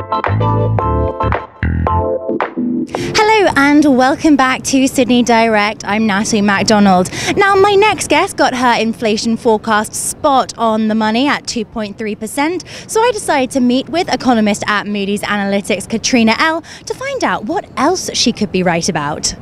Hello and welcome back to Sydney Direct. I'm Natalie MacDonald. Now, my next guest got her inflation forecast spot on the money at 2.3%, so I decided to meet with economist at Moody's Analytics, Katrina Ell, to find out what else she could be right about.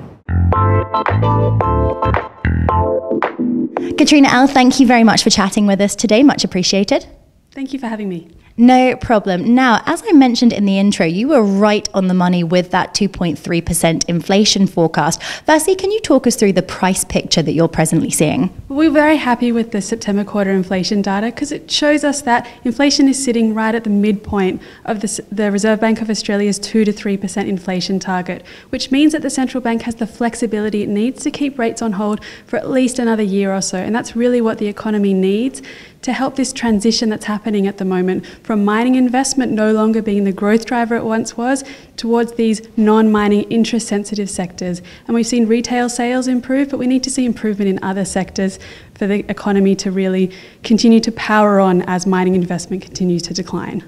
Katrina Ell, thank you very much for chatting with us today. Much appreciated. Thank you for having me. No problem. Now, as I mentioned in the intro, you were right on the money with that 2.3% inflation forecast. Firstly, can you talk us through the price picture that you're presently seeing? We're very happy with the September quarter inflation data because it shows us that inflation is sitting right at the midpoint of the Reserve Bank of Australia's 2 to 3% inflation target, which means that the central bank has the flexibility it needs to keep rates on hold for at least another year or so. And that's really what the economy needs to help this transition that's happening at the moment from mining investment no longer being the growth driver it once was towards these non-mining interest-sensitive sectors. And we've seen retail sales improve, but we need to see improvement in other sectors for the economy to really continue to power on as mining investment continues to decline.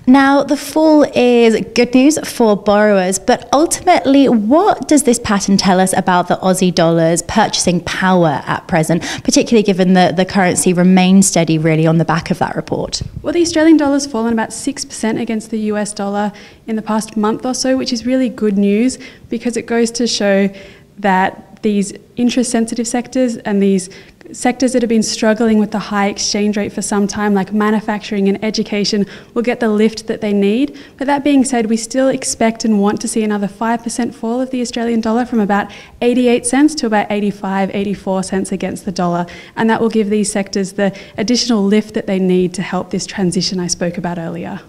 Now, the fall is good news for borrowers, but ultimately, what does this pattern tell us about the Aussie dollar's purchasing power at present, particularly given that the currency remains steady really on the back of that report? Well, the Australian dollar's fallen about 6% against the US dollar in the past month or so, which is really good news because it goes to show that these interest-sensitive sectors and these sectors that have been struggling with the high exchange rate for some time, like manufacturing and education, will get the lift that they need. But that being said, we still expect and want to see another 5% fall of the Australian dollar from about 88 cents to about 85, 84 cents against the dollar. And that will give these sectors the additional lift that they need to help this transition I spoke about earlier.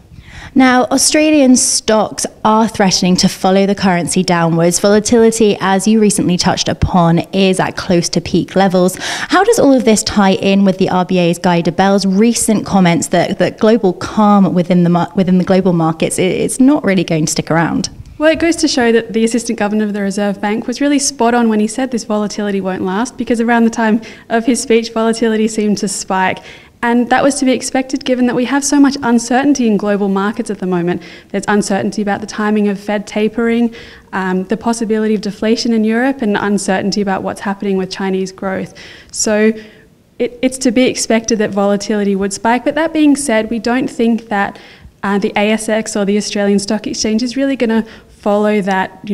Now, Australian stocks are threatening to follow the currency downwards. Volatility, as you recently touched upon, is at close to peak levels. How does all of this tie in with the RBA's Guy Debelle's recent comments that global calm within the global markets is not really going to stick around? Well, it goes to show that the Assistant Governor of the Reserve Bank was really spot on when he said this volatility won't last, because around the time of his speech, volatility seemed to spike. And that was to be expected given that we have so much uncertainty in global markets at the moment. There's uncertainty about the timing of Fed tapering, the possibility of deflation in Europe, and uncertainty about what's happening with Chinese growth. So it's to be expected that volatility would spike. But that being said, we don't think that the ASX or the Australian Stock Exchange is really going to follow that,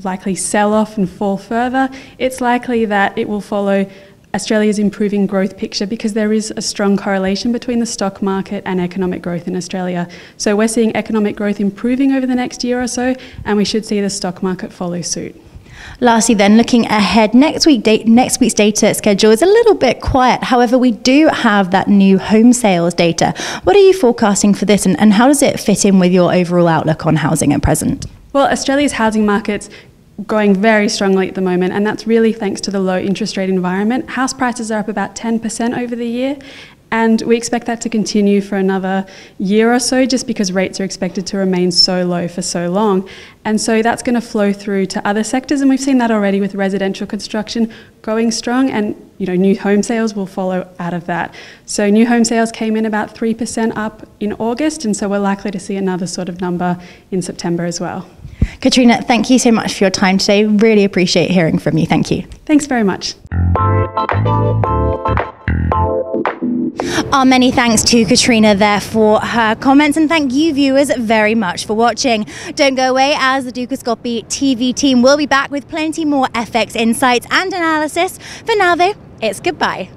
likely sell-off and fall further. It's likely that it will follow Australia's improving growth picture because there is a strong correlation between the stock market and economic growth in Australia. So we're seeing economic growth improving over the next year or so, and we should see the stock market follow suit. Lastly then, looking ahead, next week's data schedule is a little bit quiet. However, we do have that new home sales data. What are you forecasting for this, and how does it fit in with your overall outlook on housing at present? Well, Australia's housing market's going very strongly at the moment, and that's really thanks to the low interest rate environment. House prices are up about 10% over the year, and we expect that to continue for another year or so just because rates are expected to remain so low for so long. And so that's going to flow through to other sectors, and we've seen that already with residential construction going strong, and new home sales will follow out of that. So new home sales came in about 3% up in August, and so we're likely to see another sort of number in September as well. Katrina, thank you so much for your time today. Really appreciate hearing from you. Thank you. Thanks very much. Our many thanks to Katrina there for her comments, and thank you viewers very much for watching. Don't go away, as the Dukascopy TV team will be back with plenty more FX insights and analysis. For now though, it's goodbye.